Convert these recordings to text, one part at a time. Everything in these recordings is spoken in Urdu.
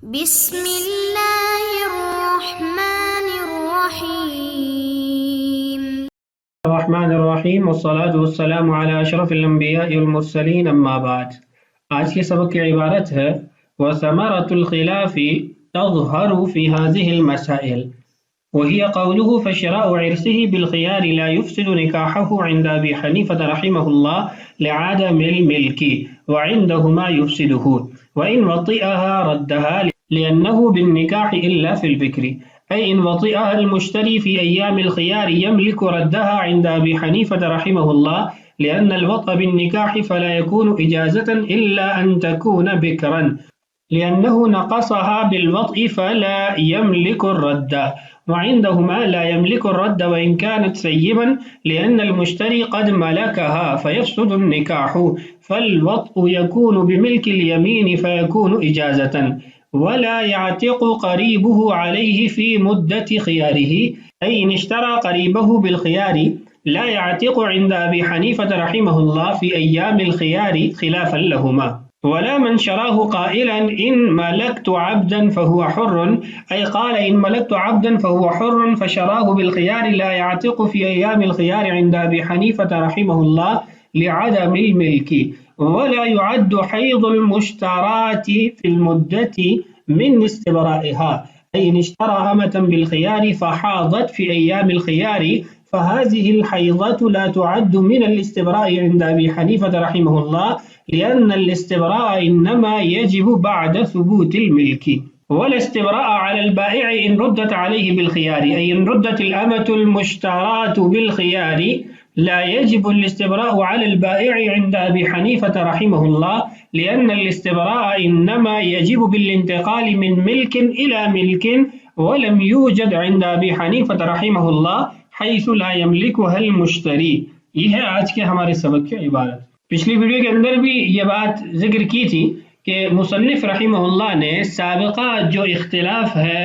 بسم اللہ الرحمن الرحیم الرحمن الرحیم والصلاة والسلام علی اشرف الانبیاء والمرسلین اما بعد۔ آج کے سبق کی عبارت ہے وثمرۃ الخلاف تظہر فی هذه المسائل وهي قوله فشراء عرسه بالخيار لا يفسد نكاحه عند أبي حنيفة رحمه الله لعدم الملك وعندهما يفسده وإن وطئها ردها لأنه بالنكاح إلا في البكر، أي إن وطئها المشتري في أيام الخيار يملك ردها عند أبي حنيفة رحمه الله لأن الوطء بالنكاح فلا يكون إجازة إلا أن تكون بكرا لأنه نقصها بالوطء فلا يملك الرد، وعندهما لا يملك الرد وإن كانت سيبا لأن المشتري قد ملكها فيفسد النكاح، فالوطء يكون بملك اليمين فيكون إجازة، ولا يعتق قريبه عليه في مدة خياره، أي إن اشترى قريبه بالخيار لا يعتق عند أبي حنيفة رحمه الله في أيام الخيار خلافا لهما، ولا من شراه قائلا إن ملكت عبدا فهو حر، أي قال إن ملكت عبدا فهو حر فشراه بالخيار لا يعتق في أيام الخيار عند أبي حنيفة رحمه الله لعدم الملك، ولا يعد حيض المشترات في المدة من استبرائها، أي إن اشترى أمة بالخيار فحاضت في أيام الخيار فهذه الحيضة لا تعد من الاستبراء عند أبي حنيفة رحمه الله لأن الاستبراء إنما يجب بعد ثبوت الملك، ولا استبراء على البائع إن ردت عليه بالخيار، أي إن ردت الأمة المشترات بالخيار لا يجب الاستبراء على البائع عند أبي حنيفة رحمه الله لأن الاستبراء إنما يجب بالانتقال من ملك إلى ملك، ولم يوجد عند أبي حنيفة رحمه الله حيث لا يملكها المشتري۔ یہ ہے آج کے ہمارے سبق کی عبارت۔ پچھلی ویڈیو کے اندر بھی یہ بات ذکر کی تھی کہ مصنف رحمہ اللہ نے سابقہ جو اختلاف ہے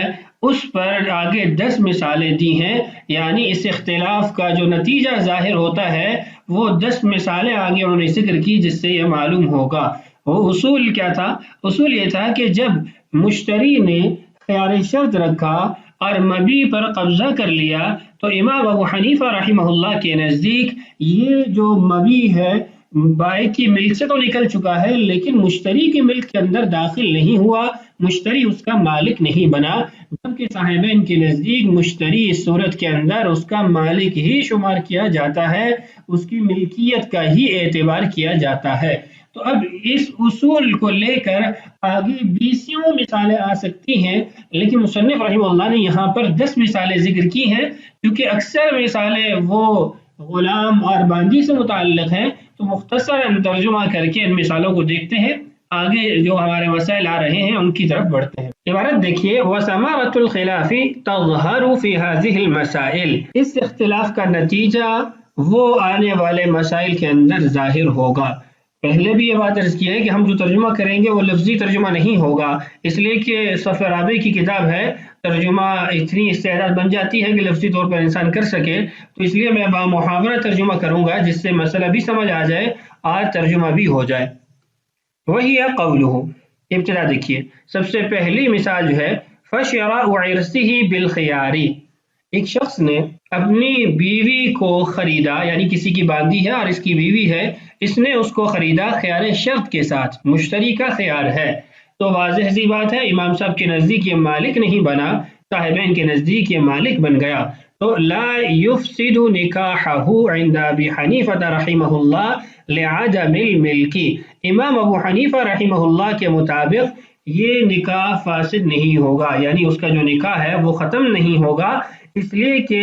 اس پر آگے 10 مثالیں دی ہیں، یعنی اس اختلاف کا جو نتیجہ ظاہر ہوتا ہے وہ 10 مثالیں آگے انہوں نے ذکر کی جس سے یہ معلوم ہوگا۔ وہ اصول کیا تھا؟ اصول یہ تھا کہ جب مشتری نے خیار شرط رکھا اور مبی پر قبضہ کر لیا تو امام ابو حنیفہ رحمہ اللہ کے نزدیک یہ جو مبی ہے بائع کی ملک سے تو نکل چکا ہے لیکن مشتری کی ملک کے اندر داخل نہیں ہوا، مشتری اس کا مالک نہیں بنا، جبکہ صاحبین کے نزدیک مشتری اس صورت کے اندر اس کا مالک ہی شمار کیا جاتا ہے، اس کی ملکیت کا ہی اعتبار کیا جاتا ہے۔ تو اب اس اصول کو لے کر آگے 20 مثالیں آ سکتی ہیں، لیکن مصنف رحمہ اللہ نے یہاں پر 10 مثالیں ذکر کی ہیں کیونکہ اکثر مثالیں وہ غلام اور باندی سے متعلق ہیں، تو مختصراً ترجمہ کر کے ان مثالوں کو دیکھتے ہیں، آگے جو ہمارے مسائل آ رہے ہیں ان کی طرف بڑھتے ہیں۔ عبارت دیکھیے وثمرۃ الخلاف تظہر فی هذه المسائل، اس اختلاف کا نتیجہ وہ آنے والے مسائل کے اندر ظاہر ہوگا۔ پہلے بھی یہ بات عرض کی ہے کہ ہم جو ترجمہ کریں گے وہ لفظی ترجمہ نہیں ہوگا، اس لیے کہ صفحہ رابع کی کتاب ہے، ترجمہ اتنی استعداد بن جاتی ہے کہ لفظی طور پر انسان کر سکے، تو اس لیے میں بامحاورہ ترجمہ کروں گا جس سے مسئلہ بھی سمجھ آ جائے اور ترجمہ بھی ہو جائے۔ وہی ہے قولہ، ابتدا دیکھیے، سب سے پہلی مثال جو ہے فشراء عرسہ بالخیار، ایک شخص نے اپنی بیوی کو خریدا، یعنی کسی کی باندی ہے اور اس کی بیوی ہے، اس نے اس کو خریدا خیار شرط کے ساتھ، مشتری کا خیار ہے، تو واضح سی بات ہے امام صاحب کے نزدیک یہ مالک نہیں بنا، صاحبین کے نزدیک یہ مالک بن گیا، تو لا يفسد نکاحہ عند ابی حنیفہ رحمہ اللہ لعدم الملک، امام ابو حنیفہ رحمہ اللہ کے مطابق یہ نکاح فاسد نہیں ہوگا، یعنی اس کا جو نکاح ہے وہ ختم نہیں ہوگا، اس لیے کہ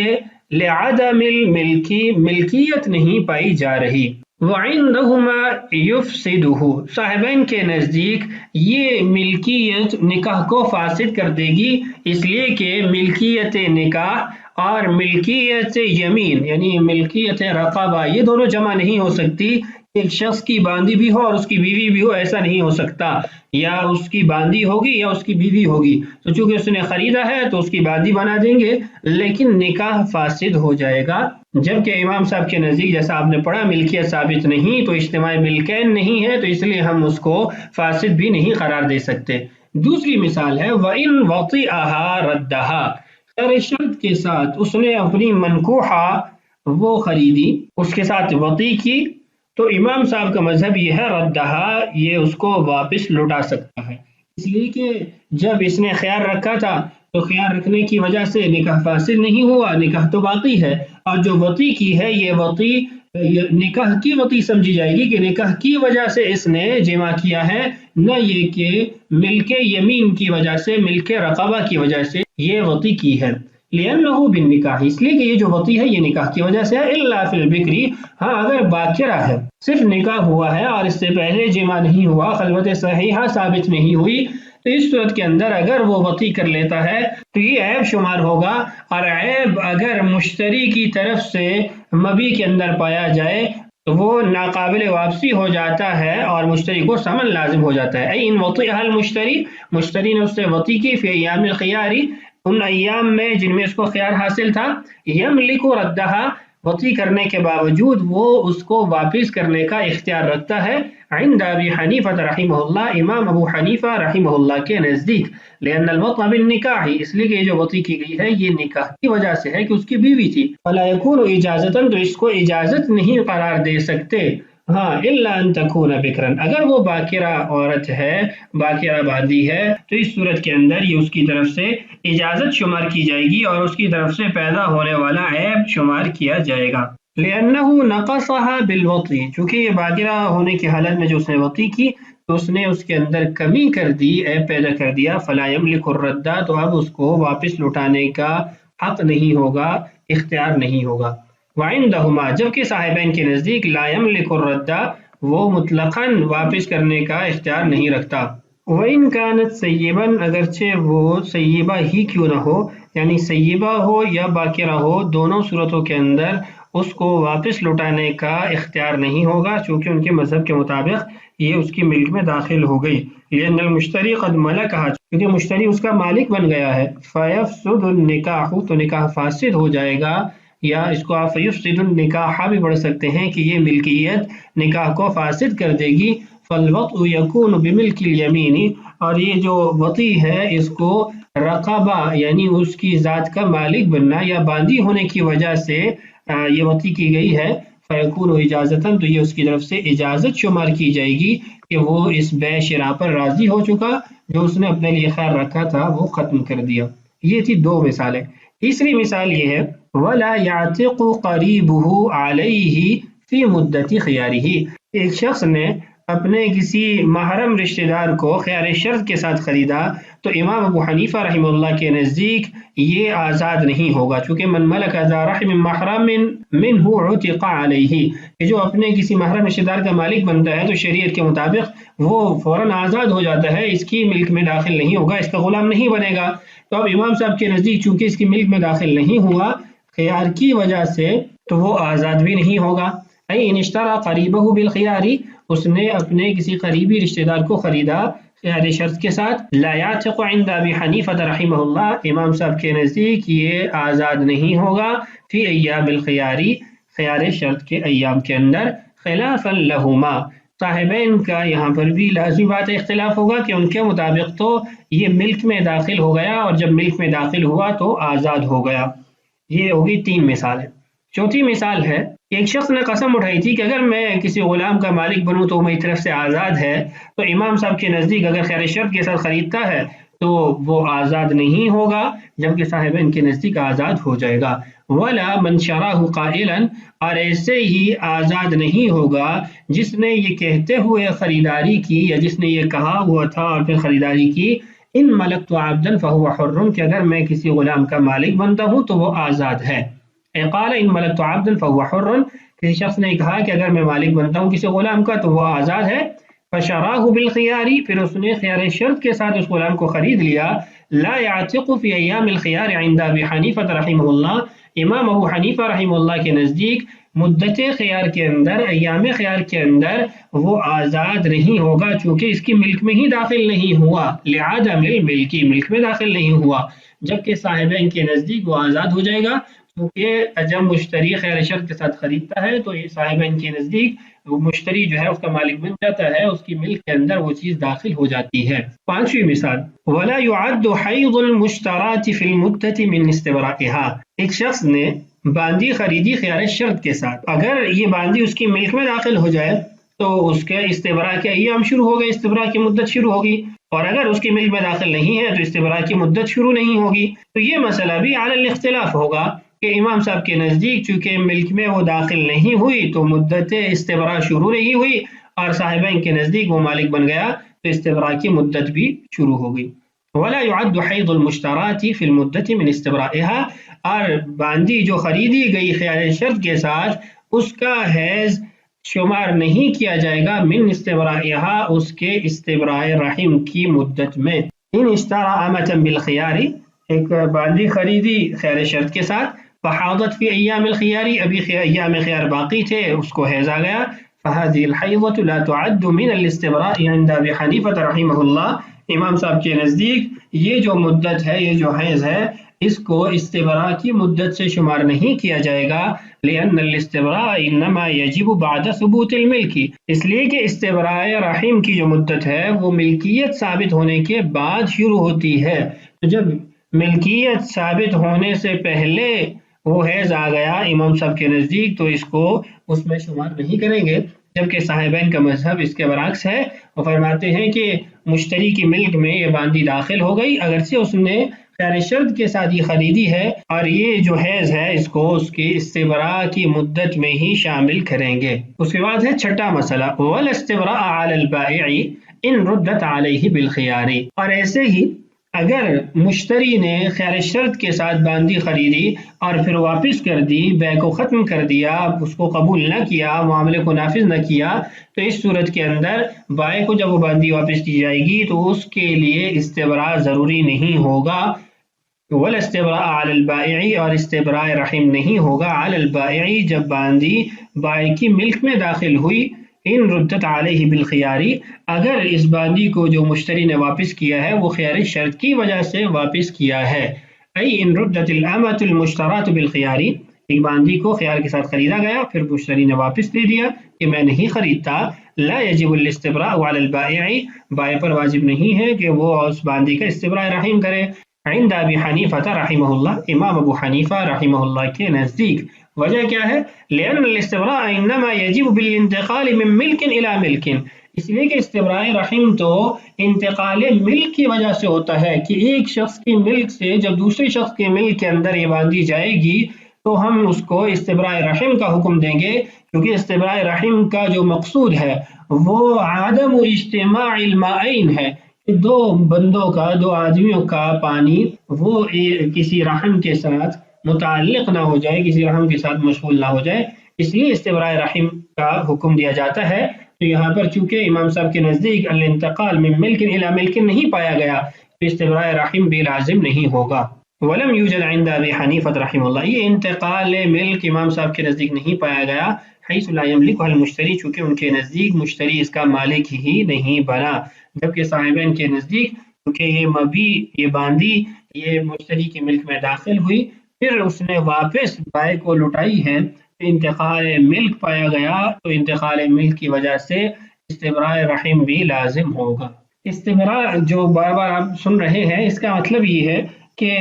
لعدم الملک، ملکیت نہیں پائی جا رہی۔ وعندہما یفسدہ، صاحبین کے نزدیک یہ ملکیت نکاح کو فاسد کر دے گی، اس لیے کہ ملکیت نکاح اور ملکیت یمین یعنی ملکیت رقبہ یہ دونوں جمع نہیں ہو سکتی، ایک شخص کی باندی بھی ہو اور اس کی بیوی بھی ہو، ایسا نہیں ہو سکتا، یا اس کی باندی ہوگی یا اس کی بیوی ہوگی، تو چونکہ اس نے خریدا ہے تو اس کی باندی بنا دیں گے لیکن نکاح فاسد ہو جائے گا، جبکہ امام صاحب کے نزدیک جیسا آپ نے پڑھا ملکیت ثابت نہیں تو اجتماع ملکین نہیں ہے، تو اس لیے ہم اس کو فاسد بھی نہیں قرار دے سکتے۔ دوسری مثال ہے وَإِن وَطِئَهَا رَدَّهَا، خیر شرط کے ساتھ اس نے اپنی منکوحہ وہ خریدی، اس کے ساتھ وطی کی، تو امام صاحب کا مذہب یہ ہے ردہا، یہ اس کو واپس لوٹا سکتا ہے، اس لیے کہ جب اس نے خیال رکھا تھا تو خیال رکھنے کی وجہ سے نکاح فاسد نہیں ہوا، نکاح تو باقی ہے، اور جو وطی کی ہے یہ وطی نکاح کی وطی سمجھی جائے گی کہ نکاح کی وجہ سے اس نے جمع کیا ہے، نہ یہ کہ ملک یمین کی وجہ سے، ملک رقبہ کی وجہ سے یہ وطی کی ہے، لِأَنَّهُ بِالنِّکاح، اس لیے کہ یہ جو وطی ہے یہ نکاح کی وجہ سے ہے، إِلَّا فِي الْبِكْرِ، ہاں اگر باکرہ ہے، صرف نکاح ہوا ہے اور اس سے پہلے جمع نہیں ہوا، خلوت صحیحہ ثابت نہیں ہوئی، تو اس صورت کے اندر اگر وہ وطی کر لیتا ہے تو یہ عیب شمار ہوگا، اور عیب اگر مشتری کی طرف سے مبی کے اندر پایا جائے تو وہ ناقابل واپسی ہو جاتا ہے اور مشتری کو ثمن لازم ہو جاتا ہے، ان وطئها المشتری، مشتری نے اس سے وطی کی فی ایام الخیار، ان ایام میں جن میں اس کو خیار حاصل تھا، یملک ردہا، وطی کرنے کے باوجود وہ اس کو واپس کرنے کا اختیار رکھتا ہے، عند ابی حنیفہ رحمہ اللہ، امام ابو حنیفہ رحمہ اللہ کے نزدیک، لأن الوطء بالنکاح، اس لیے کہ یہ جو وطی کی گئی ہے یہ نکاح کی وجہ سے ہے کہ اس کی بیوی تھی، فلا یکون اجازتاً، تو اس کو اجازت نہیں قرار دے سکتے، ہاں الا ان تکون بکرن، اگر وہ باکرہ عورت ہے، باکرہ بادی ہے، تو اس صورت کے اندر یہ اس کی طرف سے اجازت شمار کی جائے گی اور اس کی طرف سے پیدا ہونے والا عیب شمار کیا جائے گا، لأنه نقصها بالوطی، چونکہ یہ باکرہ ہونے کی حالت میں جو اس نے وطی کی تو اس نے اس کے اندر کمی کر دی، عیب پیدا کر دیا، فلا یملک الردہ، تو اب اس کو واپس لوٹانے کا حق نہیں ہوگا، اختیار نہیں ہوگا، وعندہما، جبکہ صاحبین کے نزدیک لا یملک الردہ، وہ مطلقاً واپس کرنے کا اختیار نہیں رکھتا، وَإِن كَانَتْ سَيِّبًا، اگرچہ وہ سیبہ ہی کیوں نہ ہو، یعنی سیبہ ہو یا باکرہ ہو، دونوں صورتوں کے اندر اس کو واپس لوٹانے کا اختیار نہیں ہوگا، چونکہ ان کے مذہب کے مطابق یہ اس کی ملک میں داخل ہو گئی، لأن المشتری قد ملکہا، کیونکہ مشتری اس کا مالک بن گیا ہے، فَيَفْسُدُ النِّکَاحُ، تو نکاح فاسد ہو جائے گا، یا اس کو آپ فَيُفْسِدُ النِّکَاحَ بھی پڑھ سکتے ہیں کہ یہ ملکیت نکاح کو فاسد کر دے گی، فالوطء یکون بملک الیمین، اور یہ جو وطی ہے اس کو رقبہ یعنی اس کی ذات کا مالک بننا یا باندی ہونے کی وجہ سے یہ وطی کی گئی ہے، فیکون اجازتاً، تو یہ اس کی طرف سے اجازت شمار کی جائے گی کہ وہ اس بے شراء پر راضی ہو چکا، جو اس نے اپنے لیے خیال رکھا تھا وہ ختم کر دیا۔ یہ تھی دو مثالیں۔ تیسری مثال یہ ہے وَلَا يَعْتِقُ قَرِيبُهُ عَلَيْهِ فِي مُدَّةِ خِيَارِهِ، ایک شخص نے اپنے کسی محرم رشتہ دار کو خیار شرط کے ساتھ خریدا تو امام ابو حنیفہ رحمہ اللہ کے نزدیک یہ آزاد نہیں ہوگا، چونکہ من ملک ذا رحم محرم منہ عتق علیہ، کہ جو اپنے کسی محرم رشتہ دار کا مالک بنتا ہے تو شریعت کے مطابق وہ فوراً آزاد ہو جاتا ہے، اس کی ملک میں داخل نہیں ہوگا، اس کا غلام نہیں بنے گا، تو اب امام صاحب کے نزدیک چونکہ اس کی ملک میں داخل نہیں ہوا خیار کی وجہ سے تو وہ آزاد بھی نہیں ہوگا، ان اشترى قریبہ بالخیار، اس نے اپنے کسی قریبی رشتہ دار کو خریدا خیار شرط کے ساتھ، لا یعتق عند ابی حنیفہ رحمہ اللہ، امام صاحب کے نزدیک یہ آزاد نہیں ہوگا، فی ایام الخیار، خیار شرط کے ایام کے اندر، خلافا لہما، صاحبین کا یہاں پر بھی لازمی بات اختلاف ہوگا کہ ان کے مطابق تو یہ ملک میں داخل ہو گیا اور جب ملک میں داخل ہوا تو آزاد ہو گیا۔ یہ ہوگی تین مثالیں۔ چوتھی مثال ہے ایک شخص نے قسم اٹھائی تھی کہ اگر میں کسی غلام کا مالک بنوں تو میری طرف سے آزاد ہے، تو امام صاحب کے نزدیک اگر خیار شرط کے ساتھ خریدتا ہے تو وہ آزاد نہیں ہوگا، جبکہ صاحبین کے نزدیک آزاد ہو جائے گا، ولا من شراہ قائلا، اور ایسے ہی آزاد نہیں ہوگا جس نے یہ کہتے ہوئے خریداری کی یا جس نے یہ کہا ہوا تھا اور پھر خریداری کی، ان ملکت عبدا فهو حر، کہ اگر میں کسی غلام کا مالک بنتا ہوں تو وہ آزاد ہے، قال ان ملکت عبدا فهو حر، کسی شخص نے کہا کہ اگر میں مالک بنتا ہوں کسی غلام کا تو وہ آزاد ہے، فشراہ بالخیار، پھر اس نے خیار شرط کے ساتھ اس غلام کو خرید لیا، لا يعتق فی ایام الخیار عند ابی حنیفہ رحمہ اللہ، امام ابو حنیفہ رحمہ اللہ کے نزدیک مدت خیار کے اندر، ایام خیار کے اندر وہ آزاد نہیں ہوگا، چونکہ اس کی ملک میں ہی داخل نہیں ہوا، لعدم الملکی، ملک میں داخل نہیں ہوا، جبکہ صاحبین کے نزدیک وہ آزاد ہو جائے گا، کیونکہ جب مشتری خیر شرط کے ساتھ خریدتا ہے تو یہ صاحبین کے نزدیک وہ مشتری جو ہے اس کا مالک بن جاتا ہے، اس کی ملک کے اندر وہ چیز داخل ہو جاتی ہے۔ پانچویں مثال، ولا يعد حيض المشترات في المدة من استبراقها، ایک شخص نے باندی خریدی خیار شرط کے ساتھ، اگر یہ باندی اس کی ملک میں داخل ہو جائے تو اس کے استبراء کے ایام شروع ہو گئے، استبراء کی مدت شروع ہوگی، اور اگر اس کی ملک میں داخل نہیں ہے تو استبراء کی مدت شروع نہیں ہوگی۔ تو یہ مسئلہ بھی علی الاختلاف ہوگا کہ امام صاحب کے نزدیک چونکہ ملک میں وہ داخل نہیں ہوئی تو مدت استبراء شروع نہیں ہوئی، اور صاحبین کے نزدیک وہ مالک بن گیا تو استبراء کی مدت بھی شروع ہو گئی۔ ولا يعد حيض المشترات في المدة من استبرائها، اور باندی جو خریدی گئی خیال شرط کے ساتھ اس کا حیض شمار نہیں کیا جائے گا من استبرائها، اس کے استبراء رحم کی مدت میں۔ ان اشترى امة بالخيار، ایک باندی خریدی خیال شرط کے ساتھ، فحاضت فی ایام الخیار، ابھی ایام خیار باقی تھے، اس کو حیض آ گیا، فهذه الحیضة لا تعد من الاستبراء عند ابی حنیفہ رحمہ اللہ، امام صاحب کے نزدیک یہ جو مدت ہے، یہ جو حیض ہے، اس کو استبراء کی مدت سے شمار نہیں کیا جائے گا، لأن الاستبراء انما يجب بعد ثبوت الملک، اس لیے کہ استبراء رحم کی جو مدت ہے وہ ملکیت ثابت ہونے کے بعد شروع ہوتی ہے۔ تو جب ملکیت ثابت ہونے سے پہلے وہ حیض آ گیا امام صاحب کے نزدیک تو اس کو اس میں شمار نہیں کریں گے، جبکہ صاحبین کا مذہب اس کے برعکس ہے، وہ فرماتے ہیں کہ مشتری کی ملک میں یہ باندی داخل ہو گئی اگرچہ اس نے خیال شرط کے ساتھ یہ خریدی ہے، اور یہ جو حیض ہے اس کو اس کی استبراء کی مدت میں ہی شامل کریں گے۔ اس کے بعد ہے چھٹا مسئلہ، والاستبراء علی البائع ان ردت علیہ بالخیار، اور ایسے ہی اگر مشتری نے خیال شرط کے ساتھ باندی خریدی اور پھر واپس کر دی، بیع کو ختم کر دیا، اس کو قبول نہ کیا، معاملے کو نافذ نہ کیا، تو اس صورت کے اندر بائع کو جب وہ باندی واپس کی جائے گی تو اس کے لیے استبراء ضروری نہیں ہوگا۔ ولا استبراء علی البائع، اور استبراء رحم نہیں ہوگا علی البائع جب باندی بائع کی ملک میں داخل ہوئی، ان ردت علیہ بالخیاری، اگر اس باندی کو جو مشتری نے واپس کیا ہے وہ خیار شرط کی وجہ سے واپس کیا ہے، ای ان ردت الامۃ المشترات بالخیاری، ایک باندی کو خیار کے ساتھ خریدا گیا پھر مشتری نے واپس دے دیا کہ میں نہیں خریدتا، لا یجب الاستبراء علی البائع، بائع پر واجب نہیں ہے کہ وہ اس باندی کا استبراء رحم کرے، عند ابی حنیفہ رحمہ اللہ، امام ابو حنیفہ رحمہ اللہ کے نزدیک۔ وجہ کیا ہے؟ لأن الاستبراء انما يجب بالانتقال من ملک الى ملک، اس لیے کہ استبراء رحم تو انتقال ملک کی وجہ سے ہوتا ہے کہ ایک شخص کی ملک سے جب دوسرے شخص کے ملک کے اندر یہ باندھی جائے گی تو ہم اس کو استبراء رحم کا حکم دیں گے، کیونکہ استبراء رحم کا جو مقصود ہے وہ عدم اجتماع المائین ہے، دو بندوں کا، دو آدمیوں کا پانی وہ کسی رحم کے ساتھ متعلق نہ ہو جائے، کسی رحم کے ساتھ مشغول نہ ہو جائے، اس لیے استبراء رحم کا حکم دیا جاتا ہے۔ تو یہاں پر چونکہ امام صاحب کے نزدیک الانتقال من ملک الی ملک نہیں پایا گیا تو استبراء رحم بھی لازم نہیں ہوگا۔ ولم یوجد عند ابی حنیفہ رحمہ اللہ، یہ انتقال ملک امام صاحب کے نزدیک نہیں پایا گیا، حیث لا یملکہ المشتری، چونکہ ان کے نزدیک مشتری اس کا مالک ہی نہیں بنا، جبکہ صاحبین کے نزدیک کیونکہ یہ مبی، یہ باندی، یہ مشتری کی ملک میں داخل ہوئی پھر اس نے واپس بائع کو لٹائی ہے، انتقال ملک پایا گیا تو انتقال ملک کی وجہ سے استبراء رحم بھی لازم ہوگا۔ استبراء جو بار بار آپ سن رہے ہیں اس کا مطلب یہ ہے کہ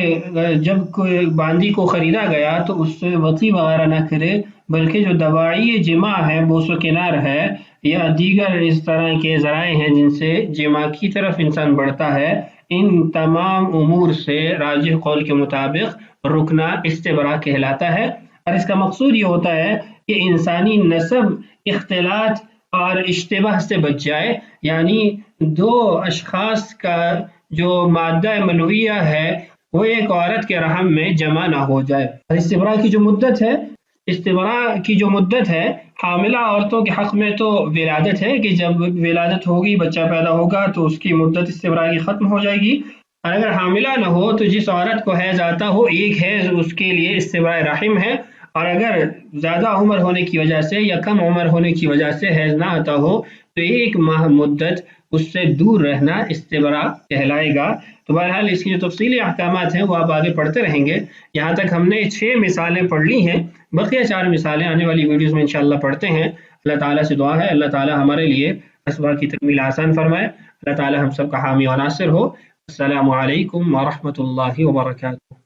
جب کوئی باندی کو خریدا گیا تو اس سے وطی وغیرہ نہ کرے، بلکہ جو دواعی جماع ہے، بوس و کنار ہے، یا دیگر اس طرح کے ذرائع ہیں جن سے جماع کی طرف انسان بڑھتا ہے، ان تمام امور سے راجح قول کے مطابق رکنا استبراء کہلاتا ہے، اور اس کا مقصود یہ ہوتا ہے کہ انسانی نسب اختلاط اور اشتباہ سے بچ جائے، یعنی دو اشخاص کا جو مادہ منویہ ہے وہ ایک عورت کے رحم میں جمع نہ ہو جائے۔ استبراء کی جو مدت ہے حاملہ عورتوں کے حق میں تو ولادت ہے کہ جب ولادت ہوگی، بچہ پیدا ہوگا تو اس کی مدت استبراء کی ختم ہو جائے گی، اور اگر حاملہ نہ ہو تو جس عورت کو حیض آتا ہو ایک حیض اس کے لیے استبراء رحم ہے، اور اگر زیادہ عمر ہونے کی وجہ سے یا کم عمر ہونے کی وجہ سے حیض نہ آتا ہو تو 1 ماہ مدت اس سے دور رہنا استبراء کہلائے گا۔ تو بہرحال اس کی جو تفصیلی احکامات ہیں وہ آپ آگے پڑھتے رہیں گے۔ یہاں تک ہم نے 6 مثالیں پڑھ لی ہیں، بقیہ 4 مثالیں آنے والی ویڈیوز میں انشاءاللہ پڑھتے ہیں۔ اللہ تعالیٰ سے دعا ہے اللہ تعالیٰ ہمارے لیے اسباق کی تکمیل آسان فرمائے، اللہ تعالیٰ ہم سب کا حامی و ناصر ہو۔ السلام علیکم ورحمۃ اللہ وبرکاتہ۔